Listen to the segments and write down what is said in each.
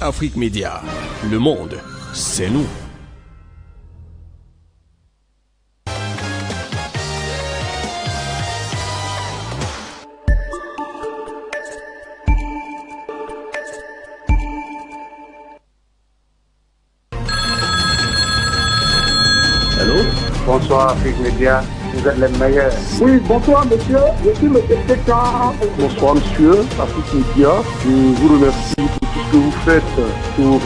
Afrique Média. Le monde, c'est nous. Allô? Bonsoir Afrique Média, vous êtes les meilleurs. Oui, bonsoir monsieur, je suis le secrétaire. Bonsoir monsieur, Afrique Média. Je vous remercie pour tout ce que vous faites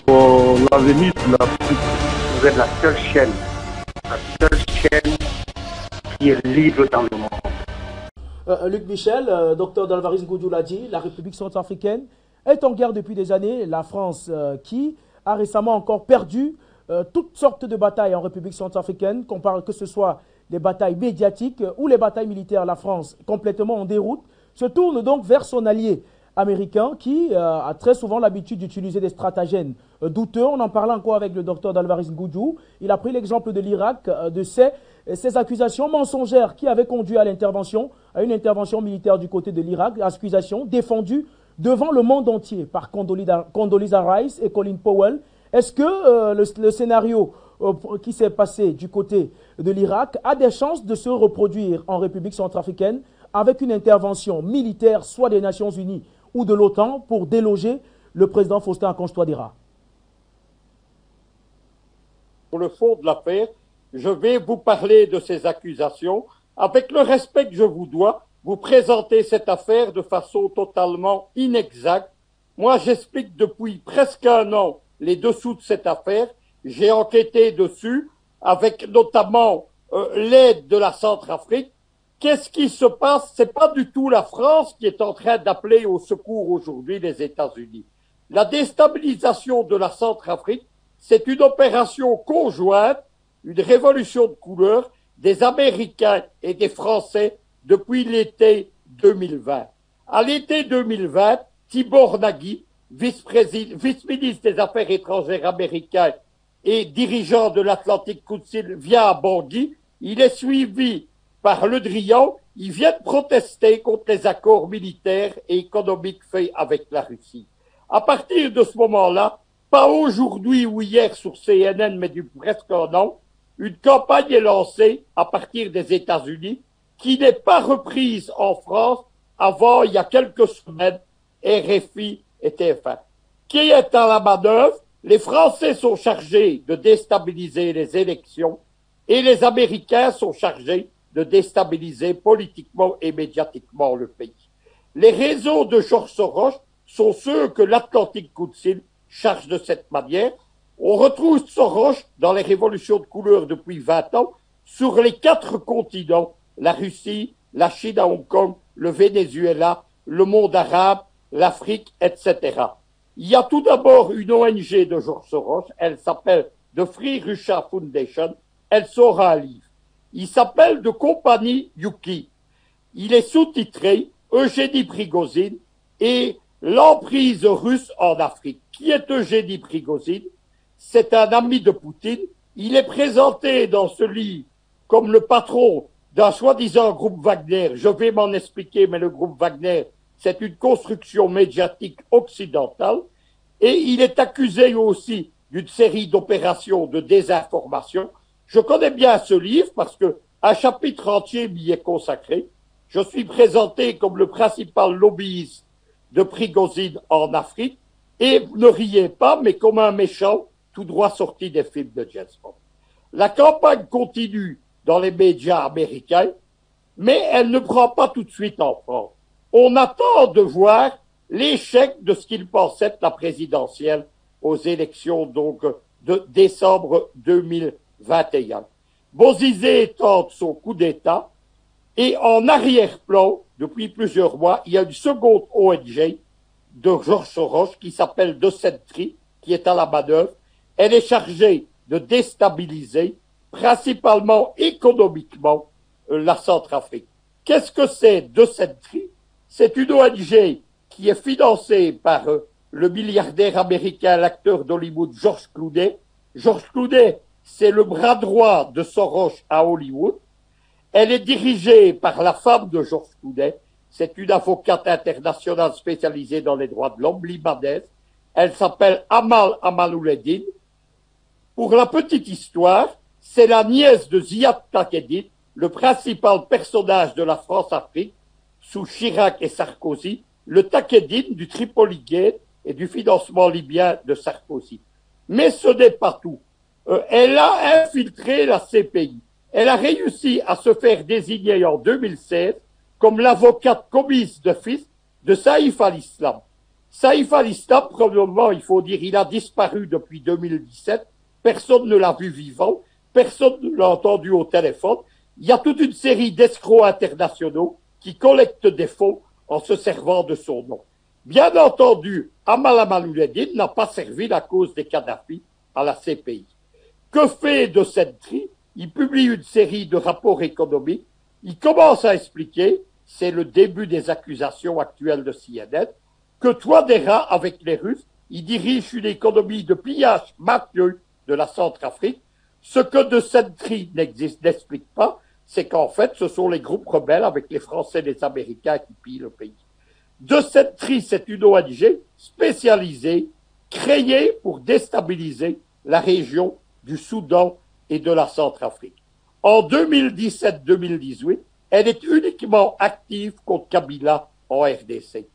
pour l'avenir de l'Afrique. Vous êtes la seule chaîne qui est libre dans le monde. Luc Michel, docteur Dalvaris Ngoudou l'a dit, la République centrafricaine est en guerre depuis des années. La France qui a récemment encore perdu toutes sortes de batailles en République centrafricaine, qu'on parle que ce soit des batailles médiatiques ou les batailles militaires. La France, complètement en déroute, se tourne donc vers son allié américain qui a très souvent l'habitude d'utiliser des stratagèmes douteux. On en parlait encore avec le docteur Dalvaris Ngoudou. Il a pris l'exemple de l'Irak, de ces accusations mensongères qui avaient conduit à une intervention militaire du côté de l'Irak, accusations défendues devant le monde entier par Condoleezza Rice et Colin Powell. Est-ce que le scénario qui s'est passé du côté de l'Irak a des chances de se reproduire en République centrafricaine avec une intervention militaire, soit des Nations Unies ou de l'OTAN, pour déloger le président Faustin Archange-Touadéra? Pour le fond de l'affaire, je vais vous parler de ces accusations. Avec le respect que je vous dois, vous présentez cette affaire de façon totalement inexacte. Moi, j'explique depuis presque un an les dessous de cette affaire. J'ai enquêté dessus avec notamment l'aide de la Centrafrique. Qu'est-ce qui se passe? C'est pas du tout la France qui est en train d'appeler au secours aujourd'hui les États-Unis. La déstabilisation de la Centrafrique, c'est une opération conjointe, une révolution de couleur des Américains et des Français depuis l'été 2020. À l'été 2020, Tibor Nagui, vice-ministre des Affaires étrangères américain et dirigeant de l'Atlantic Council, vient à Bangui. Il est suivi par Le Drian. Il vient de protester contre les accords militaires et économiques faits avec la Russie. À partir de ce moment-là, pas aujourd'hui ou hier sur CNN, mais depuis presque un an, une campagne est lancée à partir des États-Unis qui n'est pas reprise en France avant, il y a quelques semaines, RFI et TF1. Qui est à la manœuvre? Les Français sont chargés de déstabiliser les élections et les Américains sont chargés de déstabiliser politiquement et médiatiquement le pays. Les réseaux de George Soros sont ceux que l'Atlantic Council charge de cette manière. On retrouve Soros dans les révolutions de couleur depuis 20 ans sur les 4 continents, la Russie, la Chine à Hong Kong, le Venezuela, le monde arabe, l'Afrique, etc. Il y a tout d'abord une ONG de George Soros, elle s'appelle The Free Russia Foundation, elle sort un livre. Il s'appelle The Company Yuki. Il est sous-titré Eugénie Prigozhin et l'emprise russe en Afrique. Qui est Eugénie Prigozhin? C'est un ami de Poutine. Il est présenté dans ce livre comme le patron d'un soi-disant groupe Wagner. Je vais m'en expliquer, mais le groupe Wagner, c'est une construction médiatique occidentale. Et il est accusé aussi d'une série d'opérations de désinformation. Je connais bien ce livre parce que un chapitre entier m'y est consacré. Je suis présenté comme le principal lobbyiste de Prigozhin en Afrique. Et ne riez pas, mais comme un méchant tout droit sorti des films de James Bond. La campagne continue dans les médias américains, mais elle ne prend pas tout de suite en France. On attend de voir l'échec de ce qu'il pensait être la présidentielle aux élections donc de décembre 2021. Bozizé tente son coup d'État et en arrière-plan, depuis plusieurs mois, il y a une seconde ONG de George Soros qui s'appelle The Sentry, qui est à la manœuvre. Elle est chargée de déstabiliser, principalement économiquement, la Centrafrique. Qu'est-ce que c'est The Sentry? C'est une ONG qui est financée par le milliardaire américain, l'acteur d'Hollywood, George Clooney. George Clooney, c'est le bras droit de Soros à Hollywood. Elle est dirigée par la femme de George Clooney. C'est une avocate internationale spécialisée dans les droits de l'homme libanaise. Elle s'appelle Amal Amalouleddin. Pour la petite histoire, c'est la nièce de Ziad Taqeddin, le principal personnage de la France-Afrique, sous Chirac et Sarkozy, le Taqeddin du Tripoli Gate et du financement libyen de Sarkozy. Mais ce n'est pas tout. Elle a infiltré la CPI. Elle a réussi à se faire désigner en 2016 comme l'avocate commise d'office de Saïf al-Islam. Saïf al-Islam, probablement, il faut dire, il a disparu depuis 2017. Personne ne l'a vu vivant. Personne ne l'a entendu au téléphone. Il y a toute une série d'escrocs internationaux qui collectent des fonds en se servant de son nom. Bien entendu, Amal Amalouleddin n'a pas servi la cause des Kadhafi à la CPI. Que fait de cette tri? Il publie une série de rapports économiques. Il commence à expliquer, c'est le début des accusations actuelles de CNN, que Touadéra, avec les Russes, il dirige une économie de pillage mafieux de la Centrafrique. Ce que de cette tri n'explique pas, c'est qu'en fait, ce sont les groupes rebelles avec les Français et les Américains qui pillent le pays. De cette tri, c'est une ONG spécialisée, créée pour déstabiliser la région du Soudan et de la Centrafrique. En 2017-2018, elle est uniquement active contre Kabila en RDC.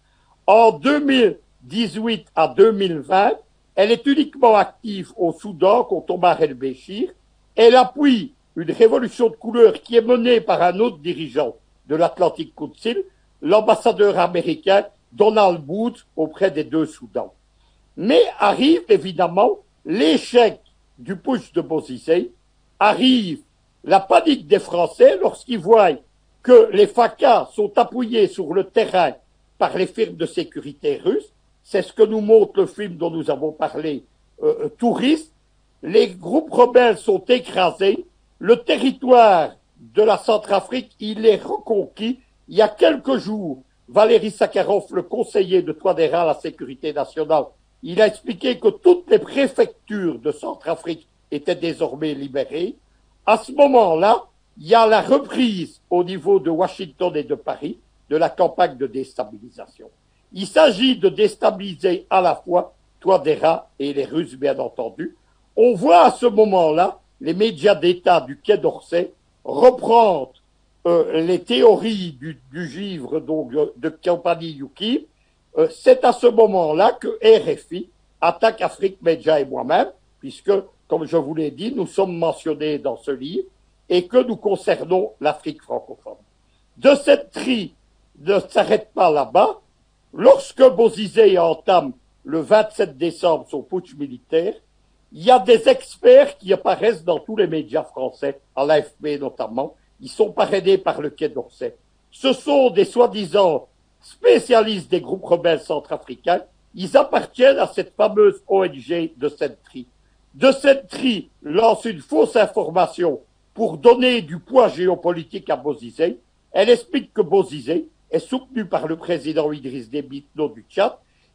En 2018 à 2020, elle est uniquement active au Soudan contre Omar el-Béchir. Elle appuie une révolution de couleur qui est menée par un autre dirigeant de l'Atlantic Council, l'ambassadeur américain Donald Woods auprès des deux Soudans. Mais arrive évidemment l'échec du putsch de Bozizé, arrive la panique des Français lorsqu'ils voient que les FACA sont appuyés sur le terrain par les firmes de sécurité russes. C'est ce que nous montre le film dont nous avons parlé, Touriste. Les groupes rebelles sont écrasés. Le territoire de la Centrafrique, il est reconquis. Il y a quelques jours, Valéry Sakharov, le conseiller de Touadéra à la sécurité nationale, il a expliqué que toutes les préfectures de Centrafrique étaient désormais libérées. À ce moment-là, il y a la reprise au niveau de Washington et de Paris de la campagne de déstabilisation. Il s'agit de déstabiliser à la fois Touadéra et les Russes, bien entendu. On voit à ce moment-là les médias d'État du Quai d'Orsay reprendre les théories du givre donc, de Compagnie Yuki. C'est à ce moment-là que RFI attaque Afrique Média et moi-même, puisque, comme je vous l'ai dit, nous sommes mentionnés dans ce livre et que nous concernons l'Afrique francophone. De cette tri ne s'arrête pas là-bas. Lorsque Bozizé entame le 27 décembre son putsch militaire, il y a des experts qui apparaissent dans tous les médias français, à l'AFP notamment. Ils sont parrainés par le Quai d'Orsay. Ce sont des soi-disant spécialistes des groupes rebelles centrafricains. Ils appartiennent à cette fameuse ONG de Sentry. De Sentry lance une fausse information pour donner du poids géopolitique à Bozizé. Elle explique que Bozizé est soutenu par le président Idriss Déby du Tchad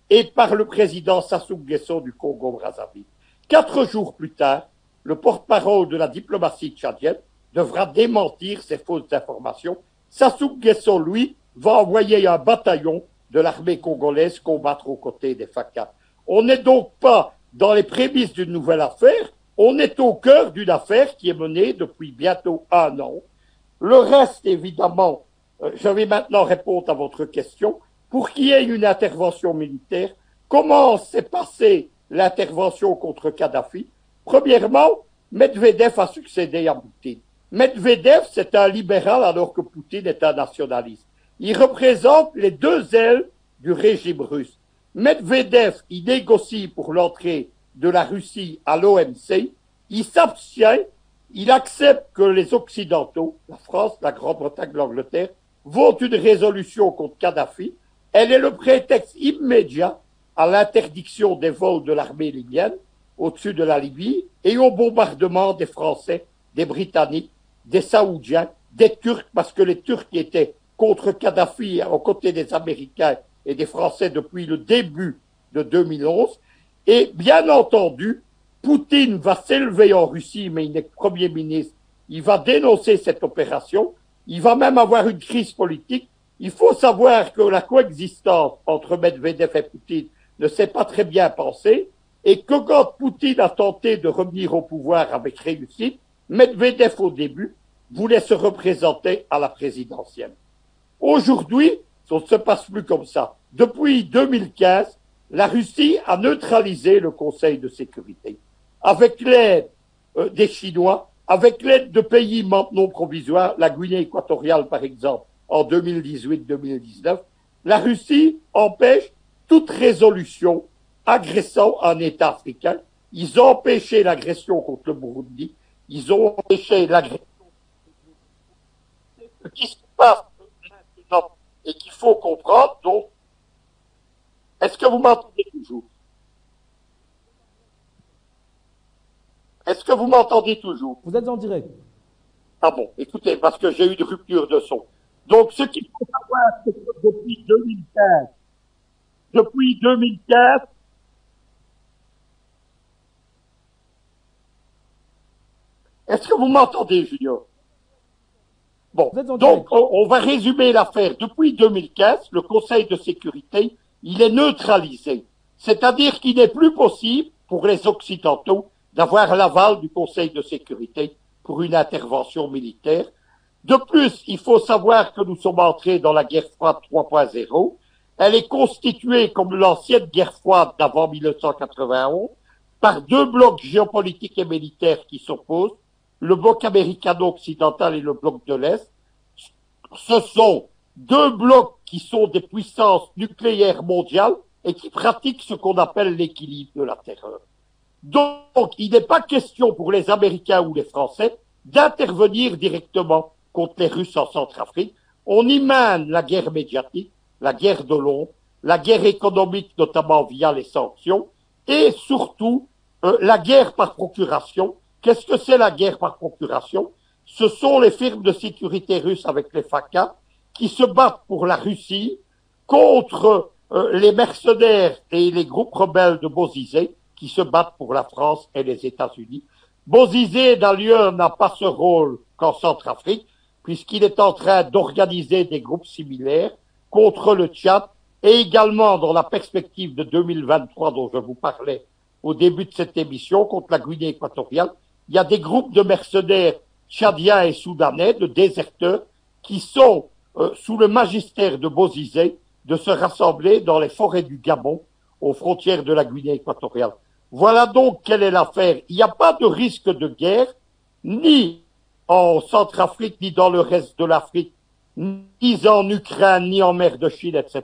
et par le président Sassou Nguesso du Congo-Brazzaville. 4 jours plus tard, le porte-parole de la diplomatie tchadienne devra démentir ces fausses informations. Sassou Nguesso, lui, va envoyer un bataillon de l'armée congolaise combattre aux côtés des FACA. On n'est donc pas dans les prémices d'une nouvelle affaire, on est au cœur d'une affaire qui est menée depuis bientôt 1 an. Le reste, évidemment, je vais maintenant répondre à votre question. Pour qu'il y ait une intervention militaire, comment s'est passée l'intervention contre Kadhafi? Premièrement, Medvedev a succédé à Poutine. Medvedev, c'est un libéral alors que Poutine est un nationaliste. Il représente les deux ailes du régime russe. Medvedev, il négocie pour l'entrée de la Russie à l'OMC. Il s'abstient, il accepte que les Occidentaux, la France, la Grande-Bretagne, l'Angleterre, votent une résolution contre Kadhafi. Elle est le prétexte immédiat à l'interdiction des vols de l'armée libyenne au-dessus de la Libye et au bombardement des Français, des Britanniques, des Saoudiens, des Turcs, parce que les Turcs étaient contre Kadhafi aux côtés des Américains et des Français depuis le début de 2011. Et bien entendu, Poutine va s'élever en Russie, mais il n'est que Premier ministre. Il va dénoncer cette opération. Il va même avoir une crise politique. Il faut savoir que la coexistence entre Medvedev et Poutine ne sait pas très bien penser et que quand Poutine a tenté de revenir au pouvoir avec réussite, Medvedev au début voulait se représenter à la présidentielle. Aujourd'hui, ça ne se passe plus comme ça. Depuis 2015, la Russie a neutralisé le Conseil de sécurité avec l'aide des Chinois, avec l'aide de pays membres non provisoires, la Guinée équatoriale par exemple, en 2018-2019. La Russie empêche toute résolution agressant un État africain. Ils ont empêché l'agression contre le Burundi. Ils ont empêché l'agression. Ce qui se passe maintenant et qu'il faut comprendre, donc, est-ce que vous m'entendez toujours? Est-ce que vous m'entendez toujours? Vous êtes en direct. Ah bon, écoutez, parce que j'ai eu une rupture de son. Donc, ce qu'il faut savoir, c'est que depuis 2015, est-ce que vous m'entendez, Junior? Bon, donc on va résumer l'affaire. Depuis 2015, le Conseil de sécurité, il est neutralisé. C'est-à-dire qu'il n'est plus possible pour les Occidentaux d'avoir l'aval du Conseil de sécurité pour une intervention militaire. De plus, il faut savoir que nous sommes entrés dans la guerre froide 3.0. Elle est constituée, comme l'ancienne guerre froide d'avant 1991, par deux blocs géopolitiques et militaires qui s'opposent, le bloc américano-occidental et le bloc de l'Est. Ce sont deux blocs qui sont des puissances nucléaires mondiales et qui pratiquent ce qu'on appelle l'équilibre de la terreur. Donc, il n'est pas question pour les Américains ou les Français d'intervenir directement contre les Russes en Centrafrique. On y mène la guerre médiatique, la guerre de l'ombre, la guerre économique, notamment via les sanctions, et surtout la guerre par procuration. Qu'est-ce que c'est la guerre par procuration? Ce sont les firmes de sécurité russes avec les FACA qui se battent pour la Russie contre les mercenaires et les groupes rebelles de Bozizé qui se battent pour la France et les États-Unis. Bozizé, d'ailleurs, n'a pas ce rôle qu'en Centrafrique, puisqu'il est en train d'organiser des groupes similaires contre le Tchad et également dans la perspective de 2023 dont je vous parlais au début de cette émission contre la Guinée équatoriale. Il y a des groupes de mercenaires tchadiens et soudanais, de déserteurs, qui sont sous le magistère de Bozizé de se rassembler dans les forêts du Gabon, aux frontières de la Guinée équatoriale. Voilà donc quelle est l'affaire. Il n'y a pas de risque de guerre, ni en Centrafrique, ni dans le reste de l'Afrique, ni en Ukraine, ni en mer de Chine, etc.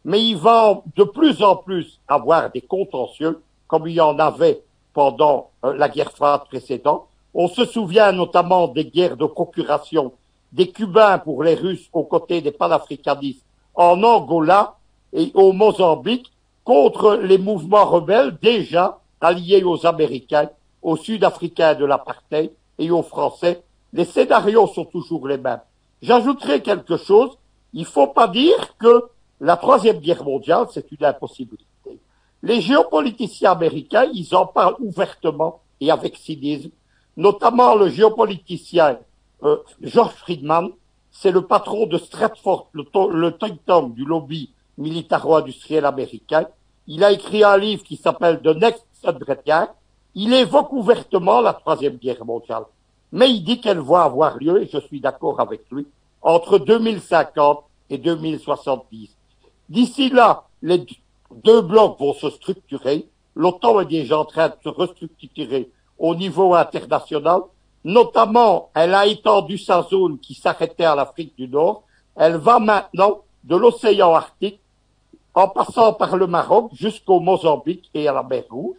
Mais il va de plus en plus avoir des contentieux, comme il y en avait pendant la guerre froide précédente. On se souvient notamment des guerres de procuration des Cubains pour les Russes aux côtés des panafricanistes en Angola et au Mozambique contre les mouvements rebelles déjà alliés aux Américains, aux Sud-Africains de l'apartheid et aux Français. Les scénarios sont toujours les mêmes. J'ajouterai quelque chose. Il ne faut pas dire que la Troisième Guerre mondiale, c'est une impossibilité. Les géopoliticiens américains, ils en parlent ouvertement et avec cynisme, notamment le géopoliticien George Friedman, c'est le patron de Stratford, le think tank du lobby militaro-industriel américain. Il a écrit un livre qui s'appelle The Next Hundred Years. Il évoque ouvertement la Troisième Guerre mondiale. Mais il dit qu'elle va avoir lieu, et je suis d'accord avec lui, entre 2050 et 2070. D'ici là, les deux blocs vont se structurer. L'OTAN est déjà en train de se restructurer au niveau international. Notamment, elle a étendu sa zone qui s'arrêtait à l'Afrique du Nord. Elle va maintenant de l'océan Arctique, en passant par le Maroc jusqu'au Mozambique et à la mer Rouge.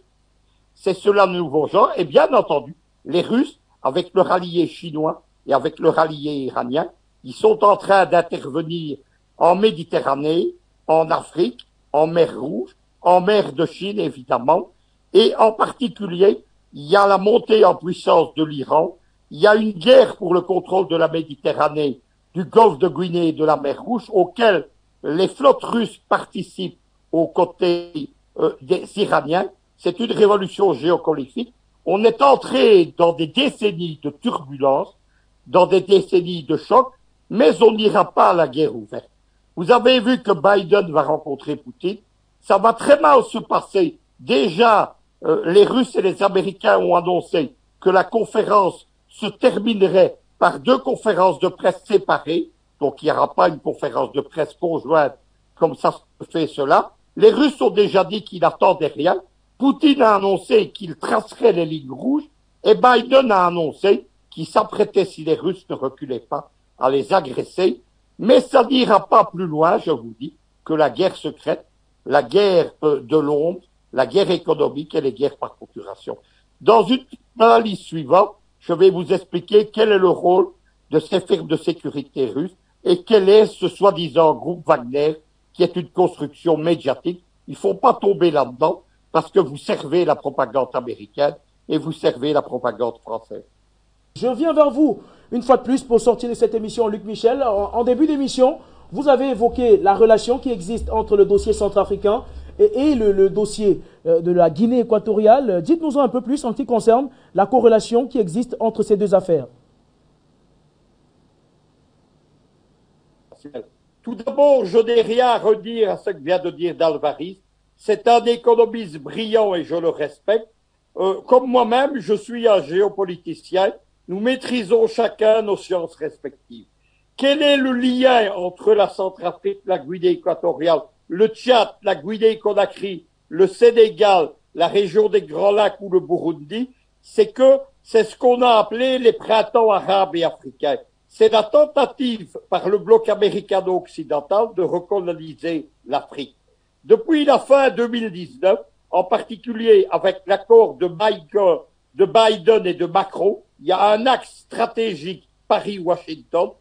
C'est cela le nouveau genre. Et bien entendu, les Russes, avec leur allié chinois et avec leur allié iranien, ils sont en train d'intervenir en Méditerranée, en Afrique, en mer Rouge, en mer de Chine évidemment, et en particulier, il y a la montée en puissance de l'Iran, il y a une guerre pour le contrôle de la Méditerranée, du golfe de Guinée et de la mer Rouge, auquel les flottes russes participent aux côtés des Iraniens. C'est une révolution géopolitique. On est entré dans des décennies de turbulences, dans des décennies de choc, mais on n'ira pas à la guerre ouverte. Vous avez vu que Biden va rencontrer Poutine. ça va très mal se passer. Déjà, les Russes et les Américains ont annoncé que la conférence se terminerait par 2 conférences de presse séparées. Donc, il n'y aura pas une conférence de presse conjointe comme ça se fait cela. Les Russes ont déjà dit qu'ils n'attendaient rien. Poutine a annoncé qu'il tracerait les lignes rouges. Et Biden a annoncé qu'il s'apprêtait, si les Russes ne reculaient pas, à les agresser. Mais ça n'ira pas plus loin, je vous dis, que la guerre secrète, la guerre de l'ombre, la guerre économique et les guerres par procuration. Dans une analyse suivante, je vais vous expliquer quel est le rôle de ces firmes de sécurité russes et quel est ce soi-disant groupe Wagner qui est une construction médiatique. Il ne faut pas tomber là-dedans parce que vous servez la propagande américaine et vous servez la propagande française. Je viens vers vous une fois de plus pour sortir de cette émission, Luc Michel. En début d'émission, vous avez évoqué la relation qui existe entre le dossier centrafricain et le dossier de la Guinée équatoriale. Dites-nous un peu plus en ce qui concerne la corrélation qui existe entre ces 2 affaires. Tout d'abord, je n'ai rien à redire à ce que vient de dire Dalvaris. C'est un économiste brillant et je le respecte. Comme moi-même, je suis un géopoliticien. Nous maîtrisons chacun nos sciences respectives. Quel est le lien entre la Centrafrique, la Guinée équatoriale, le Tchad, la Guinée-Conakry, le Sénégal, la région des Grands Lacs ou le Burundi? C'est ce qu'on a appelé les printemps arabes et africains. C'est la tentative par le bloc américano-occidental de recoloniser l'Afrique. Depuis la fin 2019, en particulier avec l'accord de Biden et de Macron, il y a un axe stratégique Paris-Washington.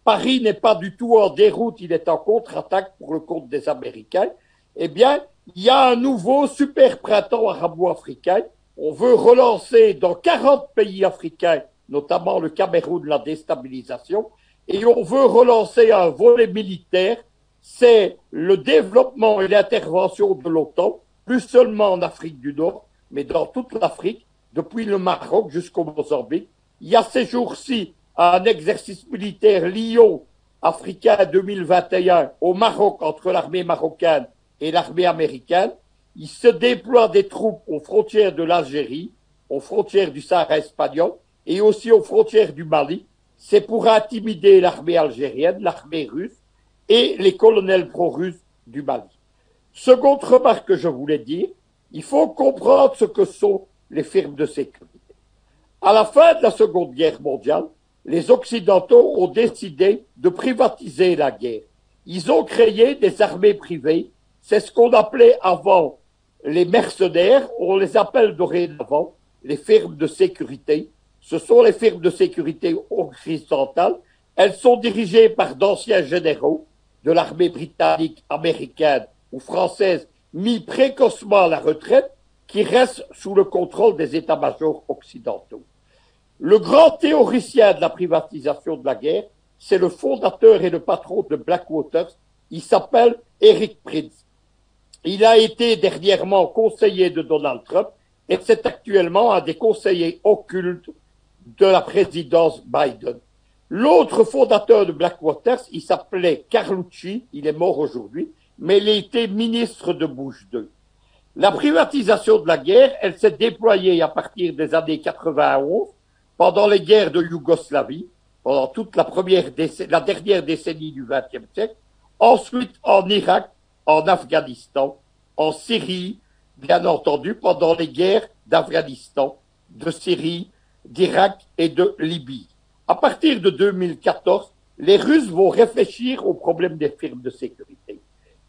Paris n'est pas du tout en déroute, il est en contre-attaque pour le compte des Américains. Eh bien, il y a un nouveau super printemps arabo-africain. On veut relancer dans 40 pays africains, notamment le Cameroun, la déstabilisation, et on veut relancer un volet militaire, c'est le développement et l'intervention de l'OTAN, plus seulement en Afrique du Nord, mais dans toute l'Afrique, depuis le Maroc jusqu'au Mozambique. Il y a ces jours-ci un exercice militaire Lyon africain 2021 au Maroc entre l'armée marocaine et l'armée américaine. Il se déploie des troupes aux frontières de l'Algérie, aux frontières du Sahara espagnol et aussi aux frontières du Mali. C'est pour intimider l'armée algérienne, l'armée russe et les colonels pro-russes du Mali. Seconde remarque que je voulais dire, il faut comprendre ce que sont les firmes de sécurité. À la fin de la Seconde Guerre mondiale, les Occidentaux ont décidé de privatiser la guerre. Ils ont créé des armées privées. C'est ce qu'on appelait avant les mercenaires. On les appelle dorénavant les firmes de sécurité. Ce sont les firmes de sécurité occidentales. Elles sont dirigées par d'anciens généraux de l'armée britannique, américaine ou française mis précocement à la retraite qui restent sous le contrôle des états-majors occidentaux. Le grand théoricien de la privatisation de la guerre, c'est le fondateur et le patron de Blackwater. Il s'appelle Eric Prince. Il a été dernièrement conseiller de Donald Trump et c'est actuellement un des conseillers occultes de la présidence Biden. L'autre fondateur de Blackwater, il s'appelait Carlucci, il est mort aujourd'hui, mais il a été ministre de Bush II. La privatisation de la guerre, elle s'est déployée à partir des années 91, pendant les guerres de Yougoslavie, pendant toute la dernière décennie du XXe siècle, ensuite en Irak, en Afghanistan, en Syrie, bien entendu, pendant les guerres d'Afghanistan, de Syrie, d'Irak et de Libye. À partir de 2014, les Russes vont réfléchir au problème des firmes de sécurité.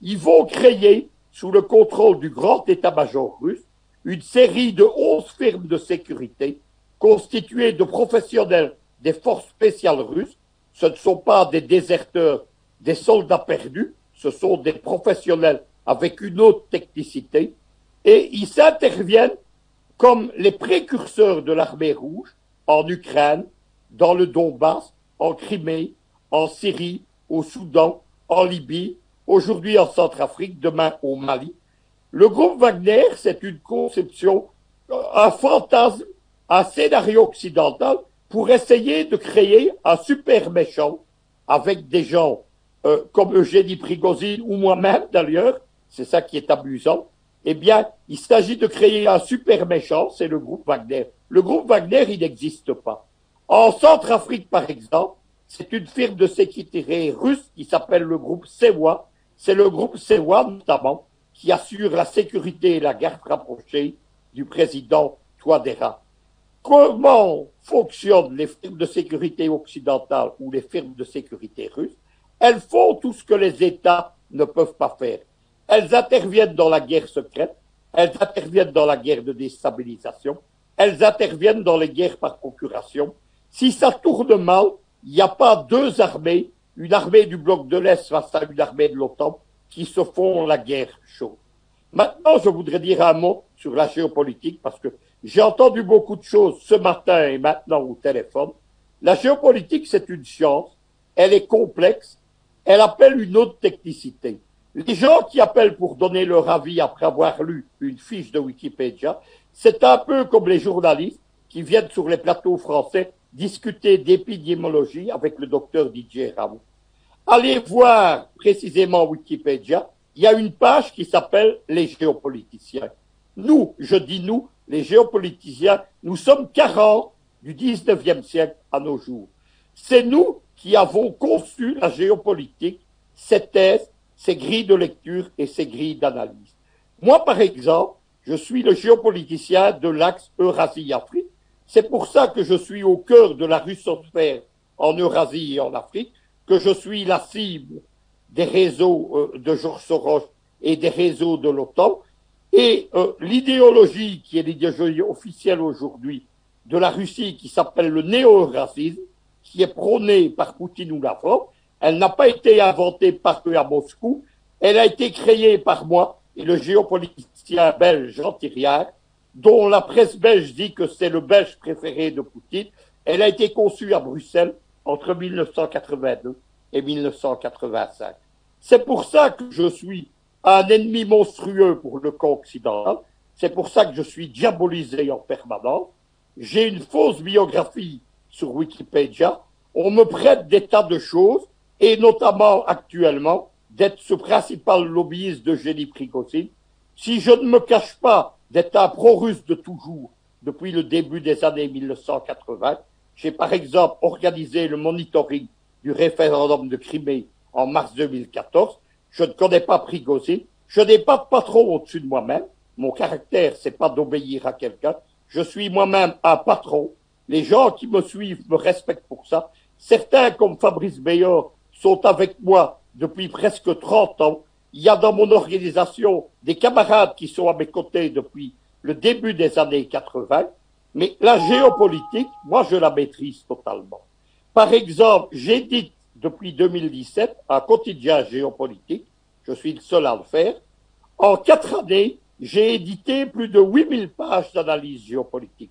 Ils vont créer, sous le contrôle du grand état-major russe, une série de 11 firmes de sécurité constituées de professionnels des forces spéciales russes. Ce ne sont pas des déserteurs, des soldats perdus, ce sont des professionnels avec une haute technicité, et ils interviennent comme les précurseurs de l'armée rouge en Ukraine, dans le Donbass, en Crimée, en Syrie, au Soudan, en Libye, aujourd'hui en Centrafrique, demain au Mali. Le groupe Wagner, c'est une conception, un fantasme, un scénario occidental pour essayer de créer un super méchant avec des gens comme Eugénie Prigozhin ou moi-même d'ailleurs, c'est ça qui est amusant, eh bien, il s'agit de créer un super méchant, c'est le groupe Wagner. Le groupe Wagner, il n'existe pas. En Centrafrique, par exemple, c'est une firme de sécurité russe qui s'appelle le groupe SEWA. C'est le groupe SEWA, notamment, qui assure la sécurité et la garde rapprochée du président Touadéra. Comment fonctionnent les firmes de sécurité occidentales ou les firmes de sécurité russes? Elles font tout ce que les États ne peuvent pas faire. Elles interviennent dans la guerre secrète, elles interviennent dans la guerre de déstabilisation, elles interviennent dans les guerres par procuration. Si ça tourne mal, il n'y a pas deux armées, une armée du bloc de l'Est face à une armée de l'OTAN, qui se font la guerre chaude. Maintenant, je voudrais dire un mot sur la géopolitique, parce que j'ai entendu beaucoup de choses ce matin et maintenant au téléphone. La géopolitique, c'est une science, elle est complexe, elle appelle une autre technicité. Les gens qui appellent pour donner leur avis après avoir lu une fiche de Wikipédia, c'est un peu comme les journalistes qui viennent sur les plateaux français discuter d'épidémiologie avec le docteur Didier Raoult. Allez voir précisément Wikipédia, il y a une page qui s'appelle « Les géopoliticiens ». Nous, je dis nous, les géopoliticiens, nous sommes 40 du 19e siècle à nos jours. C'est nous qui avons conçu la géopolitique, ses thèses, ses grilles de lecture et ses grilles d'analyse. Moi, par exemple, je suis le géopoliticien de l'axe Eurasie-Afrique. C'est pour ça que je suis au cœur de la russosphère en Eurasie et en Afrique, que je suis la cible des réseaux de Georges Soros et des réseaux de l'OTAN. Et l'idéologie qui est l'idéologie officielle aujourd'hui de la Russie, qui s'appelle le néo-eurasisme, qui est prônée par Poutine ou la France, elle n'a pas été inventée par eux à Moscou, elle a été créée par moi et le géopoliticien belge Jean Thiriard, dont la presse belge dit que c'est le belge préféré de Poutine. Elle a été conçue à Bruxelles entre 1982 et 1985. C'est pour ça que je suis un ennemi monstrueux pour le camp occidental. C'est pour ça que je suis diabolisé en permanence. J'ai une fausse biographie sur Wikipédia. On me prête des tas de choses, et notamment actuellement, d'être ce principal lobbyiste de Génie Prigozhin. Si je ne me cache pas d'être un pro-russe de toujours, depuis le début des années 1980, j'ai par exemple organisé le monitoring du référendum de Crimée en mars 2014. Je ne connais pas Prigozhin. Je n'ai pas de patron au-dessus de moi-même. Mon caractère, c'est pas d'obéir à quelqu'un. Je suis moi-même un patron. Les gens qui me suivent me respectent pour ça. Certains, comme Fabrice Beillard, sont avec moi depuis presque 30 ans. Il y a dans mon organisation des camarades qui sont à mes côtés depuis le début des années 80. Mais la géopolitique, moi, je la maîtrise totalement. Par exemple, j'édite depuis 2017 un quotidien géopolitique. Je suis le seul à le faire. En 4 années, j'ai édité plus de 8000 pages d'analyse géopolitique.